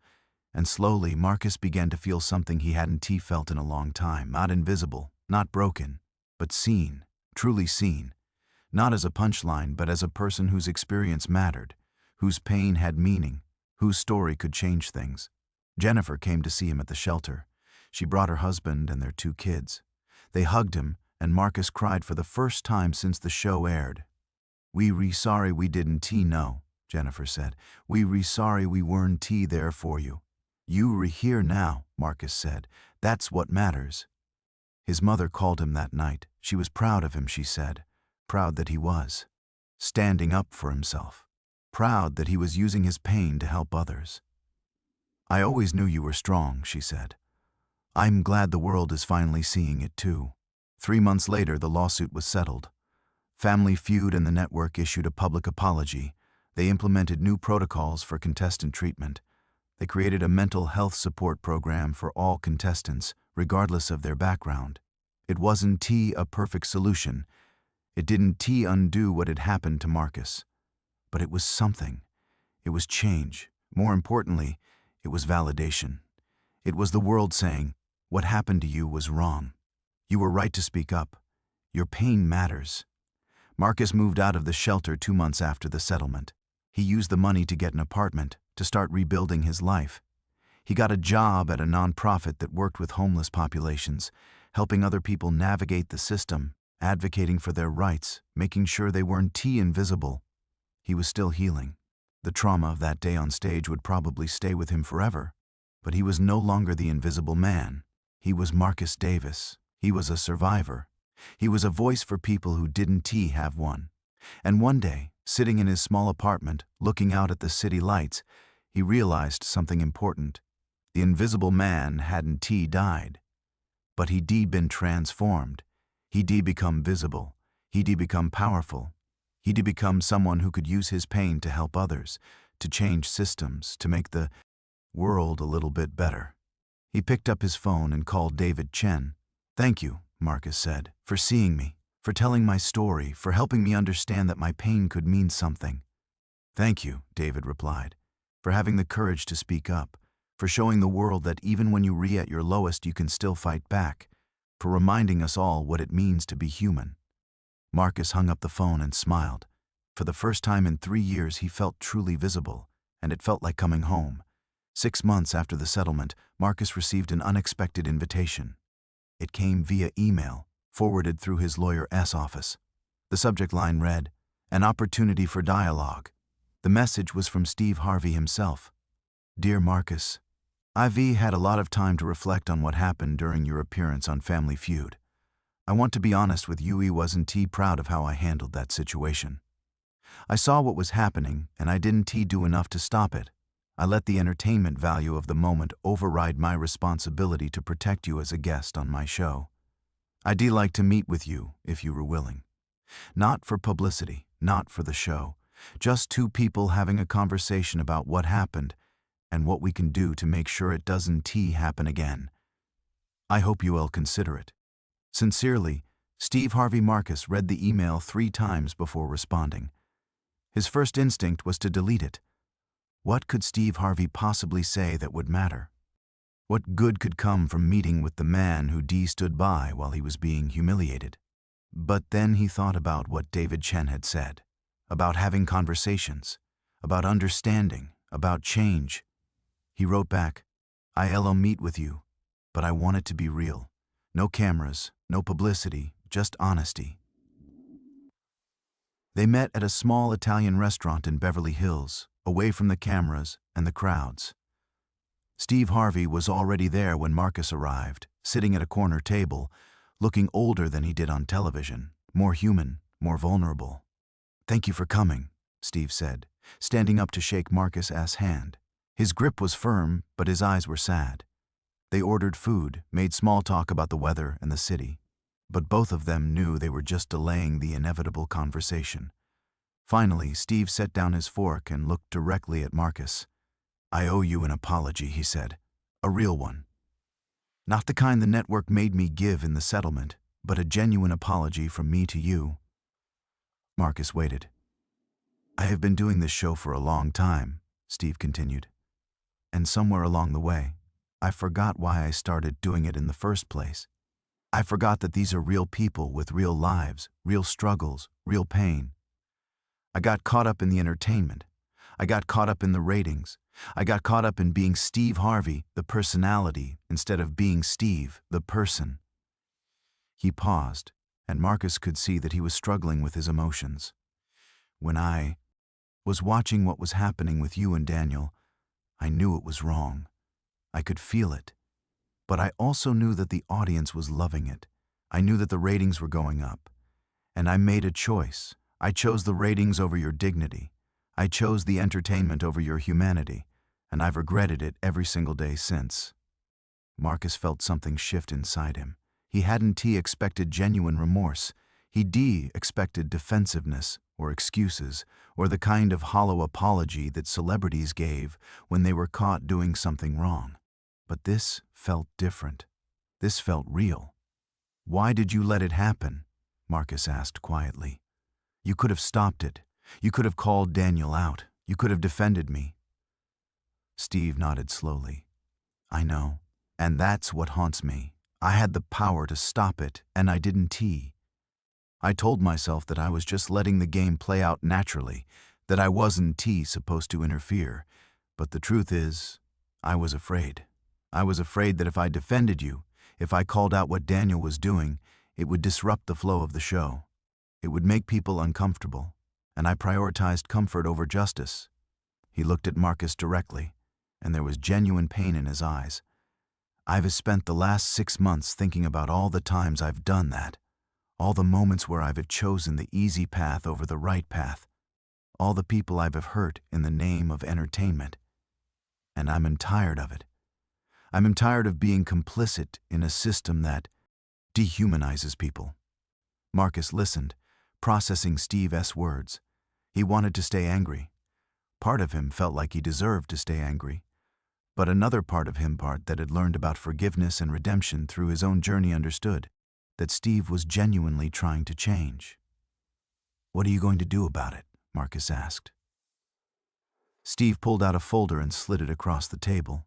A: And slowly, Marcus began to feel something he hadn't felt in a long time. Not invisible, not broken, but seen, truly seen. Not as a punchline, but as a person whose experience mattered, whose pain had meaning, whose story could change things. Jennifer came to see him at the shelter. She brought her husband and their 2 kids. They hugged him, and Marcus cried for the first time since the show aired. "We sorry we didn't know," Jennifer said. "We sorry we weren't there for you." "You here now," Marcus said. "That's what matters." His mother called him that night. She was proud of him, she said. Proud that he was standing up for himself. Proud that he was using his pain to help others. "I always knew you were strong," she said. "I'm glad the world is finally seeing it too." 3 months later, the lawsuit was settled. Family Feud and the network issued a public apology. They implemented new protocols for contestant treatment. They created a mental health support program for all contestants, regardless of their background. It wasn't a perfect solution. It didn't undo what had happened to Marcus. But it was something. It was change. More importantly, it was validation. It was the world saying, what happened to you was wrong. You were right to speak up. Your pain matters. Marcus moved out of the shelter 2 months after the settlement. He used the money to get an apartment, to start rebuilding his life. He got a job at a nonprofit that worked with homeless populations, helping other people navigate the system, advocating for their rights, making sure they weren't invisible. He was still healing. The trauma of that day on stage would probably stay with him forever. But he was no longer the invisible man. He was Marcus Davis. He was a survivor. He was a voice for people who didn't have one. And one day, sitting in his small apartment, looking out at the city lights, he realized something important. The invisible man hadn't died. But he'd been transformed. He'd become visible. He'd become powerful. He'd become someone who could use his pain to help others, to change systems, to make the world a little bit better. He picked up his phone and called David Chen. "Thank you," Marcus said, "for seeing me, for telling my story, for helping me understand that my pain could mean something." "Thank you," David replied, "for having the courage to speak up, for showing the world that even when you're at your lowest you can still fight back, for reminding us all what it means to be human." Marcus hung up the phone and smiled. For the first time in 3 years he felt truly visible, and it felt like coming home. 6 months after the settlement, Marcus received an unexpected invitation. It came via email, forwarded through his lawyer's office. The subject line read, "An opportunity for dialogue." The message was from Steve Harvey himself. "Dear Marcus, I've had a lot of time to reflect on what happened during your appearance on Family Feud. I want to be honest with you, I wasn't proud of how I handled that situation. I saw what was happening, and I didn't do enough to stop it. I let the entertainment value of the moment override my responsibility to protect you as a guest on my show. I'd like to meet with you, if you were willing. Not for publicity, not for the show, just 2 people having a conversation about what happened and what we can do to make sure it doesn't happen again. I hope you will consider it. Sincerely, Steve Harvey." Marcus read the email 3 times before responding. His first instinct was to delete it. What could Steve Harvey possibly say that would matter? What good could come from meeting with the man who stood by while he was being humiliated? But then he thought about what David Chen had said, about having conversations, about understanding, about change. He wrote back, "I'll meet with you, but I want it to be real. No cameras, no publicity, just honesty." They met at a small Italian restaurant in Beverly Hills, away from the cameras and the crowds. Steve Harvey was already there when Marcus arrived, sitting at a corner table, looking older than he did on television, more human, more vulnerable. "Thank you for coming," Steve said, standing up to shake Marcus's hand. His grip was firm, but his eyes were sad. They ordered food, made small talk about the weather and the city, but both of them knew they were just delaying the inevitable conversation. Finally, Steve set down his fork and looked directly at Marcus. "I owe you an apology," he said. "A real one. Not the kind the network made me give in the settlement, but a genuine apology from me to you." Marcus waited. "I have been doing this show for a long time," Steve continued. "And somewhere along the way, I forgot why I started doing it in the first place. I forgot that these are real people with real lives, real struggles, real pain. I got caught up in the entertainment. I got caught up in the ratings. I got caught up in being Steve Harvey, the personality, instead of being Steve, the person." He paused, and Marcus could see that he was struggling with his emotions. "When I was watching what was happening with you and Daniel, I knew it was wrong. I could feel it. But I also knew that the audience was loving it. I knew that the ratings were going up. And I made a choice. I chose the ratings over your dignity. I chose the entertainment over your humanity, and I've regretted it every single day since." Marcus felt something shift inside him. He hadn't expected genuine remorse. He expected defensiveness or excuses, or the kind of hollow apology that celebrities gave when they were caught doing something wrong. But this felt different. This felt real. "Why did you let it happen?" Marcus asked quietly. "You could have stopped it. You could have called Daniel out. You could have defended me." Steve nodded slowly. "I know, and that's what haunts me. I had the power to stop it, and I didn't. I told myself that I was just letting the game play out naturally, that I wasn't supposed to interfere. But the truth is, I was afraid. I was afraid that if I defended you, if I called out what Daniel was doing, it would disrupt the flow of the show. It would make people uncomfortable, and I prioritized comfort over justice." He looked at Marcus directly, and there was genuine pain in his eyes. "I've spent the last 6 months thinking about all the times I've done that, all the moments where I've chosen the easy path over the right path, all the people I've hurt in the name of entertainment. And I'm tired of it. I'm tired of being complicit in a system that dehumanizes people." Marcus listened, processing Steve's words. He wanted to stay angry. Part of him felt like he deserved to stay angry. But another part of him that had learned about forgiveness and redemption through his own journey understood that Steve was genuinely trying to change. "What are you going to do about it?" Marcus asked. Steve pulled out a folder and slid it across the table.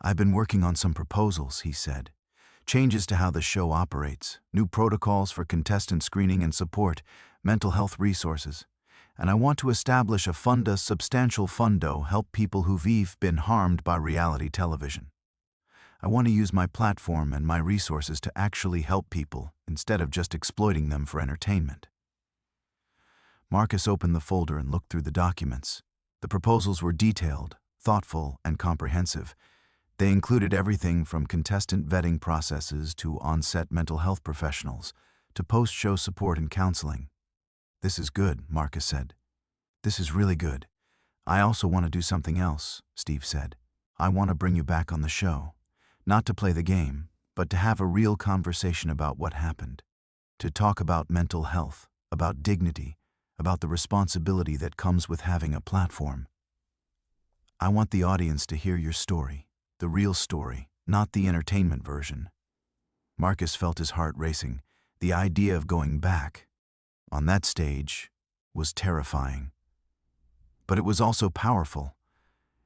A: "I've been working on some proposals," he said. "Changes to how the show operates, new protocols for contestant screening and support, mental health resources. And I want to establish a substantial fundo, help people who've been harmed by reality television. I want to use my platform and my resources to actually help people instead of just exploiting them for entertainment." Marcus opened the folder and looked through the documents. The proposals were detailed, thoughtful, and comprehensive. They included everything from contestant vetting processes to on-set mental health professionals to post-show support and counseling. "This is good," Marcus said. "This is really good. I also want to do something else," Steve said. "I want to bring you back on the show. Not to play the game, but to have a real conversation about what happened. To talk about mental health, about dignity, about the responsibility that comes with having a platform. I want the audience to hear your story, the real story, not the entertainment version." Marcus felt his heart racing. The idea of going back on that stage was terrifying. But it was also powerful.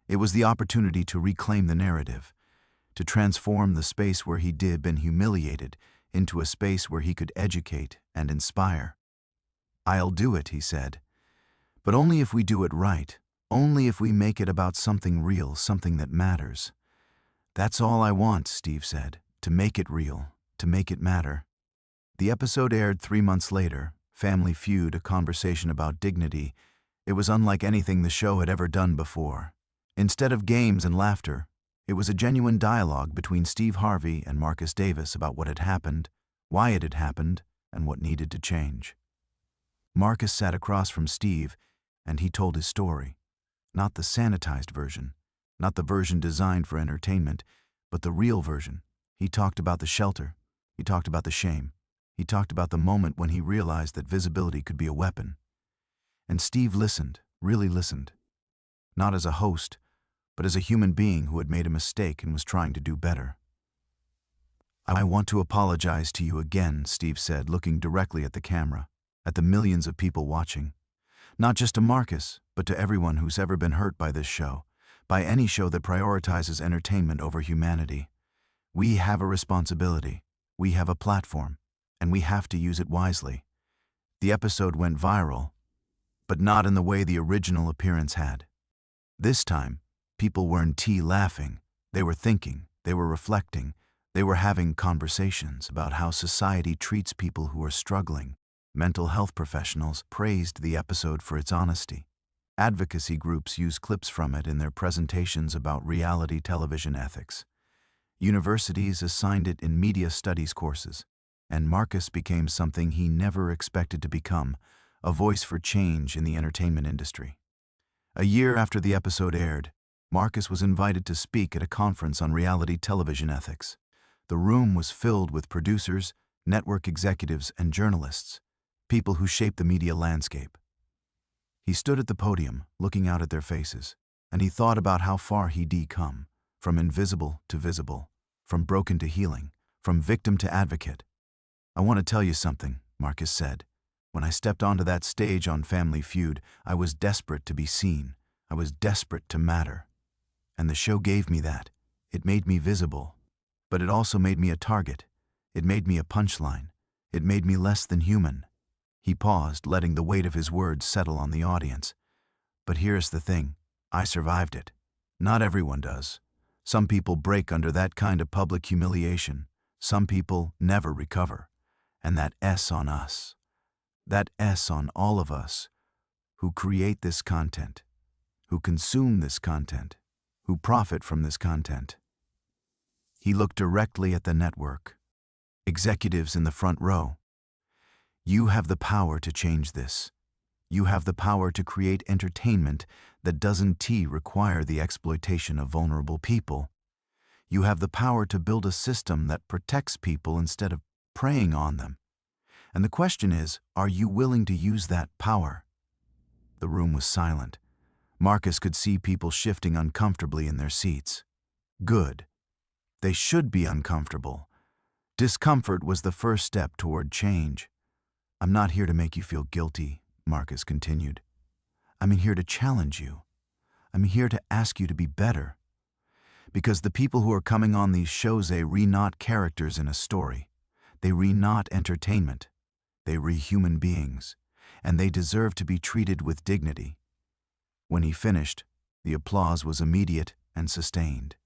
A: It was the opportunity to reclaim the narrative, to transform the space where he'd been humiliated into a space where he could educate and inspire. "I'll do it," he said. "But only if we do it right, Only if we make it about something real, something that matters. That's all I want, Steve said, to make it real, to make it matter. The episode aired 3 months later, Family Feud, a conversation about dignity. It was unlike anything the show had ever done before. Instead of games and laughter, it was a genuine dialogue between Steve Harvey and Marcus Davis about what had happened, why it had happened, and what needed to change. Marcus sat across from Steve, and he told his story. Not the sanitized version, not the version designed for entertainment, but the real version. He talked about the shelter. He talked about the shame. He talked about the moment when he realized that visibility could be a weapon. And Steve listened, really listened. Not as a host, but as a human being who had made a mistake and was trying to do better. "I want to apologize to you again," Steve said, looking directly at the camera, at the millions of people watching. Not just to Marcus, but to everyone who's ever been hurt by this show, by any show that prioritizes entertainment over humanity. We have a responsibility, we have a platform, and we have to use it wisely. The episode went viral, but not in the way the original appearance had. This time, people weren't laughing, they were thinking, they were reflecting, they were having conversations about how society treats people who are struggling. Mental health professionals praised the episode for its honesty. Advocacy groups used clips from it in their presentations about reality television ethics. Universities assigned it in media studies courses, and Marcus became something he never expected to become, a voice for change in the entertainment industry. A year after the episode aired, Marcus was invited to speak at a conference on reality television ethics. The room was filled with producers, network executives, and journalists, people who shape the media landscape. He stood at the podium, looking out at their faces, and he thought about how far he'd come, from invisible to visible, from broken to healing, from victim to advocate. "I want to tell you something," Marcus said. "When I stepped onto that stage on Family Feud, I was desperate to be seen. I was desperate to matter. And the show gave me that. It made me visible. But it also made me a target. It made me a punchline. It made me less than human." He paused, letting the weight of his words settle on the audience. "But here's the thing. I survived it. Not everyone does. Some people break under that kind of public humiliation. Some people never recover. And that S on us. That S on all of us who create this content, who consume this content, who profit from this content." He looked directly at the network. Executives in the front row. You have the power to change this. You have the power to create entertainment that doesn't require the exploitation of vulnerable people. You have the power to build a system that protects people instead of preying on them. And the question is, are you willing to use that power? The room was silent. Marcus could see people shifting uncomfortably in their seats. Good. They should be uncomfortable. Discomfort was the first step toward change. "I'm not here to make you feel guilty," Marcus continued. "I'm here to challenge you. I'm here to ask you to be better. Because the people who are coming on these shows, they not characters in a story. They not entertainment. They human beings, and they deserve to be treated with dignity." When he finished, the applause was immediate and sustained.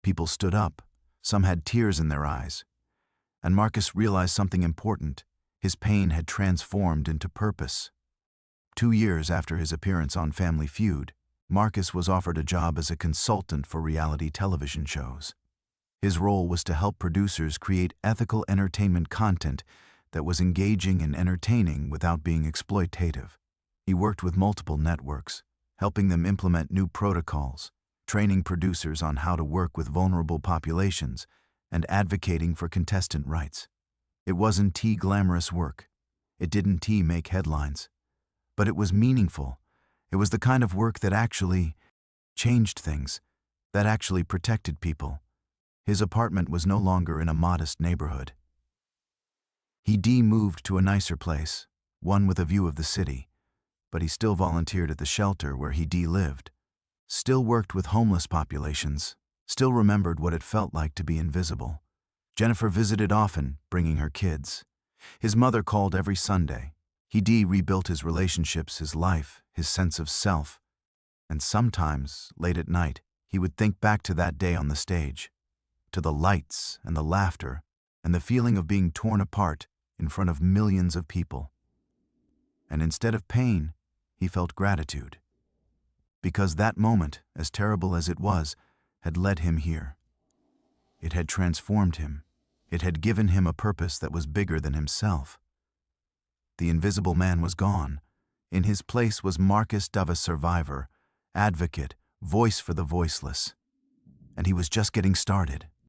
A: People stood up. Some had tears in their eyes. And Marcus realized something important. His pain had transformed into purpose. 2 years after his appearance on Family Feud, Marcus was offered a job as a consultant for reality television shows. His role was to help producers create ethical entertainment content that was engaging and entertaining without being exploitative. He worked with multiple networks, helping them implement new protocols, training producers on how to work with vulnerable populations, and advocating for contestant rights. It wasn't glamorous work. It didn't make headlines. But it was meaningful. It was the kind of work that actually changed things, that actually protected people. His apartment was no longer in a modest neighborhood. He moved to a nicer place, one with a view of the city, but he still volunteered at the shelter where he lived, still worked with homeless populations, still remembered what it felt like to be invisible. Jennifer visited often, bringing her kids. His mother called every Sunday. He rebuilt his relationships, his life, his sense of self. And sometimes, late at night, he would think back to that day on the stage, to the lights and the laughter and the feeling of being torn apart in front of millions of people. And instead of pain, he felt gratitude. Because that moment, as terrible as it was, had led him here. It had transformed him. It had given him a purpose that was bigger than himself. The invisible man was gone. In his place was Marcus Dove, a survivor, advocate, voice for the voiceless. And he was just getting started.